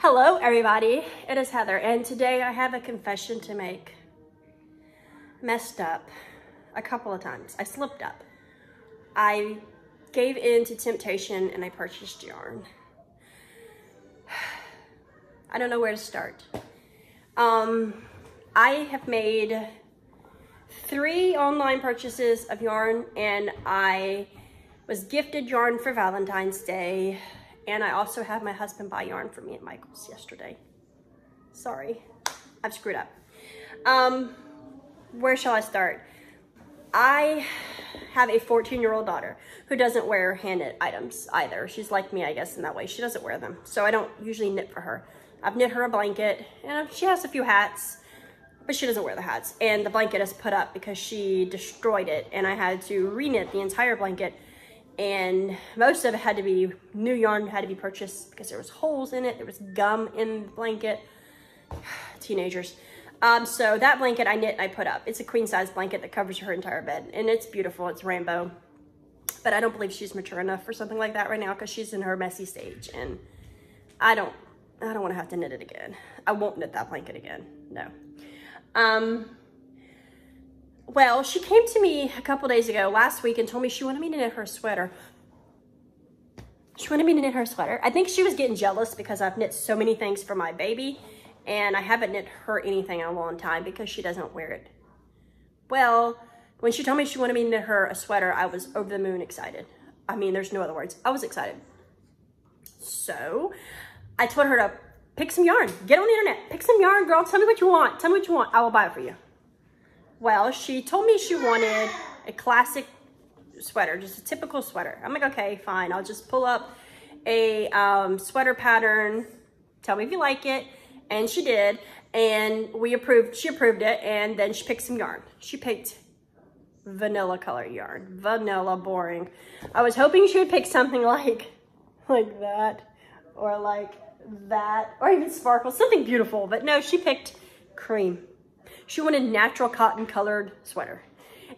Hello everybody, it is Heather, and today I have a confession to make. Messed up a couple of times. I slipped up. I gave in to temptation and I purchased yarn. I don't know where to start. I have made 3 online purchases of yarn, and I was gifted yarn for Valentine's Day. And I also had my husband buy yarn for me at Michael's yesterday. Sorry, I've screwed up. Where shall I start? I have a 14-year-old daughter who doesn't wear hand-knit items either. She's like me, I guess, in that way. She doesn't wear them, so I don't usually knit for her. I've knit her a blanket, and she has a few hats, but she doesn't wear the hats. And the blanket is put up because she destroyed it, and I had to re-knit the entire blanket. And most of it had to be, new yarn had to be purchased because there was holes in it. There was gum in the blanket. Teenagers. So that blanket I knit and I put up. It's a queen size blanket that covers her entire bed. And it's beautiful. It's rainbow. But I don't believe she's mature enough for something like that right now because she's in her messy stage. And I don't want to have to knit it again. I won't knit that blanket again. No. Well, she came to me a couple days ago, last week, and told me she wanted me to knit her a sweater. She wanted me to knit her a sweater. I think she was getting jealous because I've knit so many things for my baby, and I haven't knit her anything in a long time because she doesn't wear it. Well, when she told me she wanted me to knit her a sweater, I was over the moon excited. I mean, there's no other words. I was excited. So I told her to pick some yarn. Get on the internet. Pick some yarn, girl. Tell me what you want. Tell me what you want. I will buy it for you. Well, she told me she wanted a classic sweater, just a typical sweater. I'm like, okay, fine. I'll just pull up a sweater pattern. Tell me if you like it. And she did. And she approved it. And then she picked some yarn. She picked vanilla color yarn. Vanilla, boring. I was hoping she would pick something like that. Or like that. Or even sparkle. Something beautiful. But no, she picked cream. She wanted natural cotton colored sweater.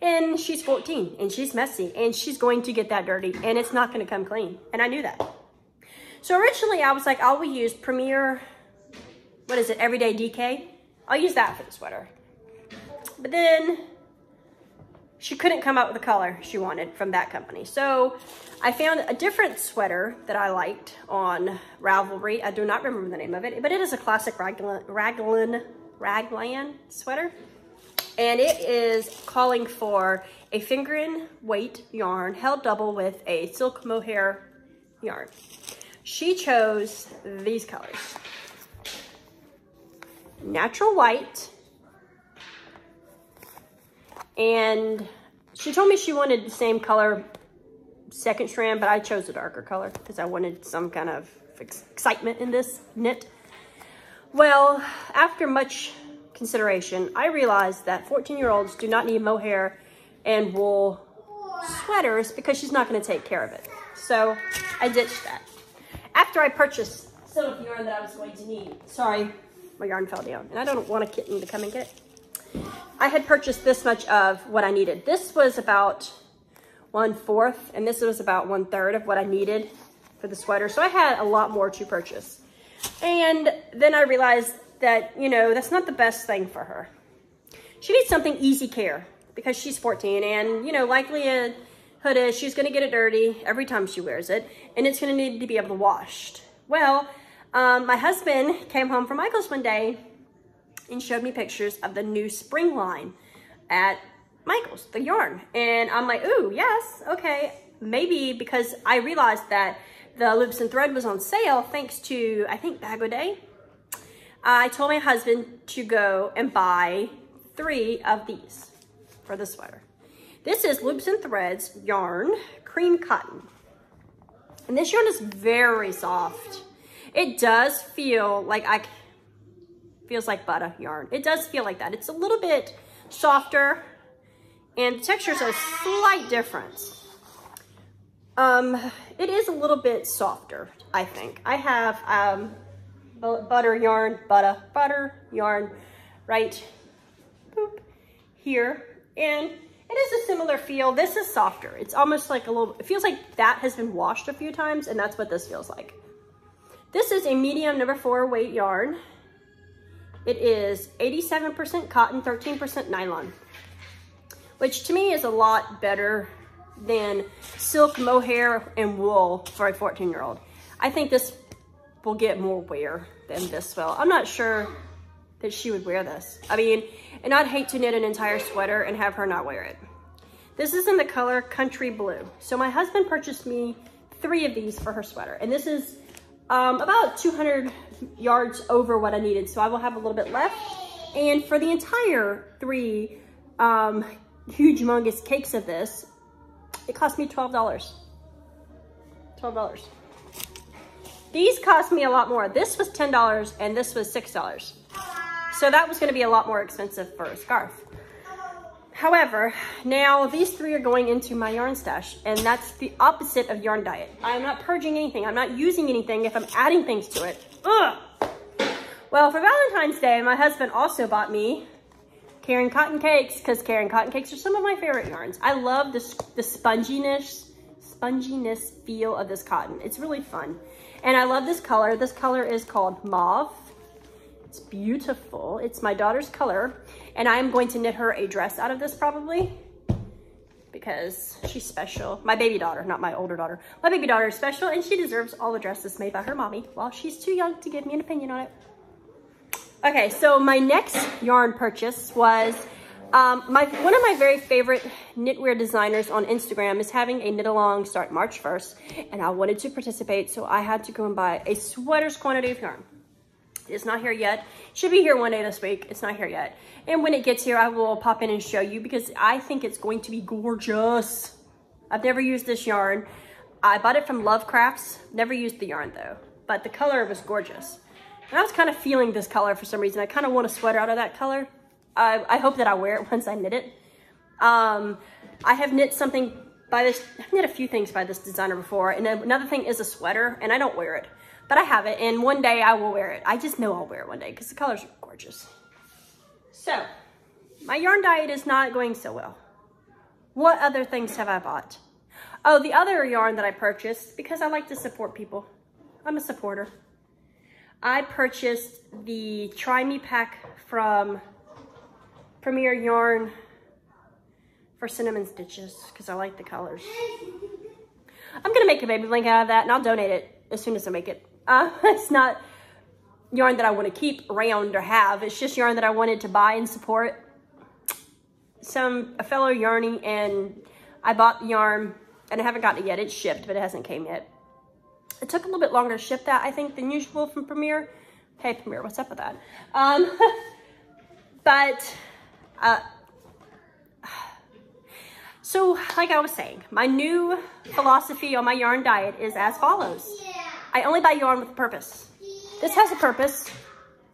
And she's 14 and she's messy and she's going to get that dirty and it's not going to come clean. And I knew that. So originally I was like, I will use Premier, what is it, Everyday DK? I'll use that for the sweater. But then she couldn't come up with the color she wanted from that company. So I found a different sweater that I liked on Ravelry. I do not remember the name of it, but it is a classic raglan sweater, and it is calling for a fingering weight yarn held double with a silk mohair yarn. She chose these colors: natural white, and she told me she wanted the same color second strand, but I chose a darker color because I wanted some kind of excitement in this knit. Well, after much consideration, I realized that 14-year-olds do not need mohair and wool sweaters because she's not going to take care of it. So I ditched that. After I purchased some of the yarn that I was going to need, sorry, my yarn fell down, and I don't want a kitten to come and get it. I had purchased this much of what I needed. This was about 1/4, and this was about 1/3 of what I needed for the sweater. So I had a lot more to purchase. And then I realized that, you know, that's not the best thing for her. She needs something easy care because she's 14 and, you know, likelihood is she's going to get it dirty every time she wears it and it's going to need to be able to wash. Well, my husband came home from Michael's one day and showed me pictures of the new spring line at Michael's, the yarn. And I'm like, ooh, yes, okay. Maybe because I realized that the loops and thread was on sale thanks to, I think, Bag O' Day. I told my husband to go and buy 3 of these for the sweater. This is Loops and Threads yarn, cream cotton. And this yarn is very soft. It does feel like feels like butter yarn. It does feel like that. It's a little bit softer and the texture's a slight difference. It is a little bit softer, I think. I have butter yarn right here, and it is a similar feel. This is softer. It's almost like it feels like that has been washed a few times, and that's what this feels like. This is a medium number 4 weight yarn. It is 87% cotton, 13% nylon, which to me is a lot better than silk, mohair, and wool for a 14-year-old. I think this will get more wear than this will. I'm not sure that she would wear this. I mean, and I'd hate to knit an entire sweater and have her not wear it. This is in the color Country Blue. So my husband purchased me 3 of these for her sweater, and this is about 200 yards over what I needed, so I will have a little bit left. And for the entire 3 huge humongous cakes of this, it cost me $12. $12. These cost me a lot more. This was $10 and this was $6. So that was going to be a lot more expensive for a scarf. However, now these 3 are going into my yarn stash, and that's the opposite of yarn diet. I'm not purging anything. I'm not using anything if I'm adding things to it. Ugh. Well, for Valentine's Day, my husband also bought me Caron Cotton Cakes, because Caron Cotton Cakes are some of my favorite yarns. I love the sponginess feel of this cotton. It's really fun. And I love this color. This color is called Mauve. It's beautiful. It's my daughter's color. And I'm going to knit her a dress out of this probably, because she's special. My baby daughter, not my older daughter. My baby daughter is special, and she deserves all the dresses made by her mommy while she's too young to give me an opinion on it. Okay, so my next yarn purchase was, one of my very favorite knitwear designers on Instagram is having a knit along start March 1st, and I wanted to participate, so I had to go and buy a sweater's quantity of yarn. It's not here yet. Should be here one day this week. It's not here yet. And when it gets here, I will pop in and show you, because I think it's going to be gorgeous. I've never used this yarn. I bought it from Love Crafts. Never used the yarn though, but the color was gorgeous. And I was kind of feeling this color for some reason. I kind of want a sweater out of that color. I hope that I wear it once I knit it. I have knit something by this, I've knit a few things by this designer before. And then another thing is a sweater, and I don't wear it. But I have it, and one day I will wear it. I just know I'll wear it one day because the colors are gorgeous. So, my yarn diet is not going so well. What other things have I bought? Oh, the other yarn that I purchased, because I like to support people. I'm a supporter. I purchased the Try Me pack from Premier Yarn for cinnamon stitches, because I like the colors. I'm gonna make a baby blanket out of that, and I'll donate it as soon as I make it. It's not yarn that I want to keep around or have. It's just yarn that I wanted to buy and support a fellow yarning, and I bought the yarn and I haven't gotten it yet. It's shipped, but it hasn't came yet. It took a little bit longer to ship that, I think, than usual from Premier. Hey, Premier, what's up with that? So like I was saying, my new philosophy on my yarn diet is as follows. I only buy yarn with a purpose. This has a purpose.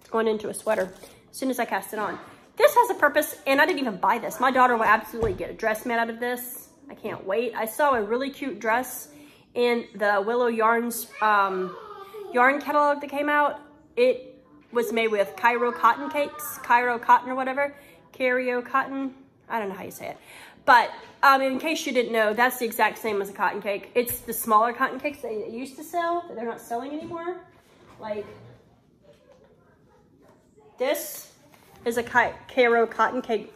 It's going into a sweater as soon as I cast it on. This has a purpose, and I didn't even buy this. My daughter will absolutely get a dress made out of this. I can't wait. I saw a really cute dress in the Willow Yarns yarn catalog that came out. It was made with Cairo Cotton Cakes, Cairo Cotton or whatever. Cairo Cotton, I don't know how you say it. But in case you didn't know, that's the exact same as a cotton cake. It's the smaller cotton cakes that they used to sell that they're not selling anymore. Like, this is a Cairo Cotton Cake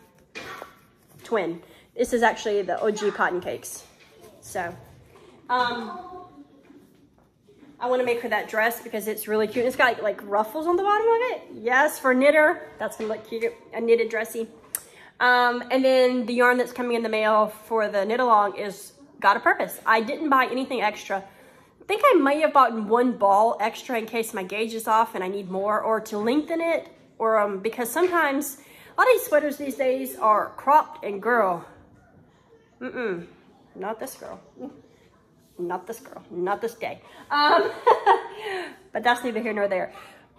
twin. This is actually the OG cotton cakes. So, I want to make her that dress because it's really cute. It's got like ruffles on the bottom of it. Yes, for a knitter, that's gonna look cute. A knitted dressy. And then the yarn that's coming in the mail for the knit along is got a purpose. I didn't buy anything extra. I think I may have bought one ball extra in case my gauge is off and I need more, or to lengthen it, or because sometimes a lot of these sweaters these days are cropped, and girl, not this girl. Not this girl, not this day. But that's neither here nor there.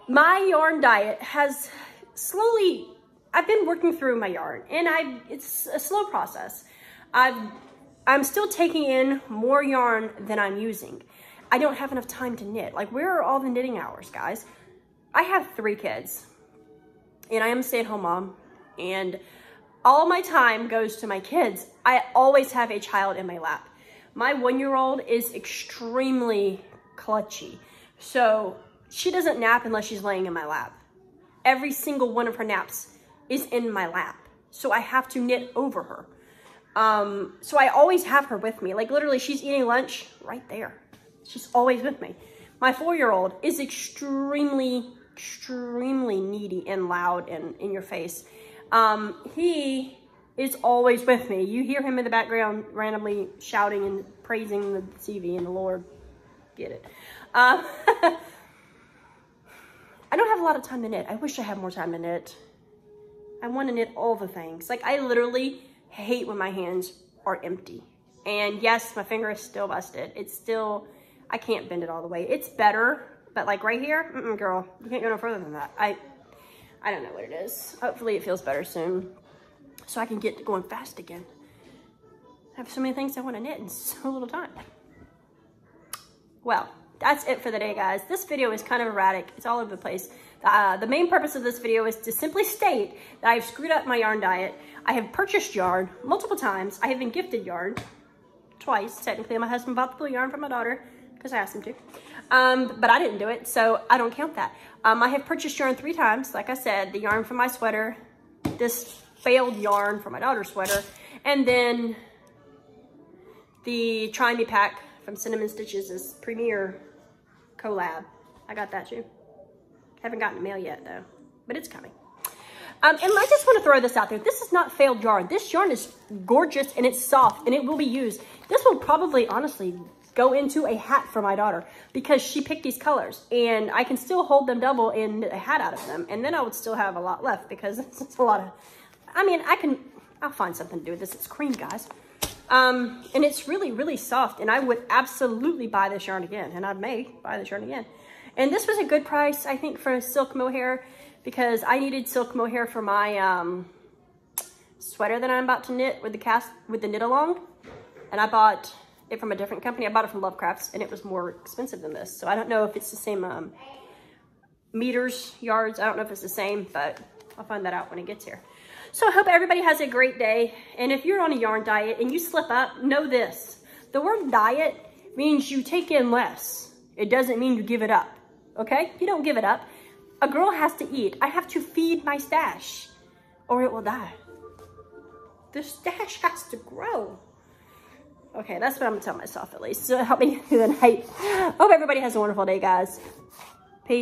My yarn diet has slowly, I've been working through my yarn, and it's a slow process. I'm still taking in more yarn than I'm using. I don't have enough time to knit. Like, where are all the knitting hours, guys? I have 3 kids, and I am a stay-at-home mom, and all my time goes to my kids. I always have a child in my lap. My 1-year-old is extremely clutchy. So She doesn't nap unless she's laying in my lap. Every single one of her naps is in my lap. So I have to knit over her. So I always have her with me. Like literally she's eating lunch right there. She's always with me. My 4-year-old is extremely needy and loud and in your face. He is always with me. You hear him in the background randomly shouting and praising the TV and the Lord. Get it. I don't have a lot of time to knit. I wish I had more time to knit. I want to knit all the things. Like I literally hate when my hands are empty. And yes, my finger is still busted. It's still, I can't bend it all the way. It's better, but like right here, girl, you can't go no further than that. I don't know what it is. Hopefully it feels better soon so I can get going fast again. I have so many things I want to knit in so little time. Well, that's it for the day, guys. This video is kind of erratic. It's all over the place. The main purpose of this video is to simply state that I've screwed up my yarn diet. I have purchased yarn multiple times. I have been gifted yarn twice. Technically, my husband bought the blue yarn for my daughter because I asked him to. But I didn't do it, so I don't count that. I have purchased yarn 3 times. Like I said, the yarn for my sweater, this failed yarn for my daughter's sweater, and then the Try Me pack from Cinnamon Stitches' Premier collab. I got that too. Haven't gotten the mail yet though, but it's coming. And I just want to throw this out there. This is not failed yarn. This yarn is gorgeous and it's soft and it will be used. This will probably honestly go into a hat for my daughter because she picked these colors and I can still hold them double and knit a hat out of them. And then I would still have a lot left because it's a lot of, I mean, I'll find something to do with this. It's cream, guys. And it's really soft and I would absolutely buy this yarn again. And I may buy this yarn again. And this was a good price, I think, for silk mohair because I needed silk mohair for my sweater that I'm about to knit with the knit along. And I bought it from a different company. I bought it from Lovecrafts and it was more expensive than this. So I don't know if it's the same meters, yards. I don't know if it's the same, but I'll find that out when it gets here. So I hope everybody has a great day. And if you're on a yarn diet and you slip up, know this. The word diet means you take in less. It doesn't mean you give it up. Okay? You don't give it up. A girl has to eat. I have to feed my stash or it will die. The stash has to grow. Okay, that's what I'm gonna tell myself at least. So help me through the night. Hope everybody has a wonderful day, guys. Peace.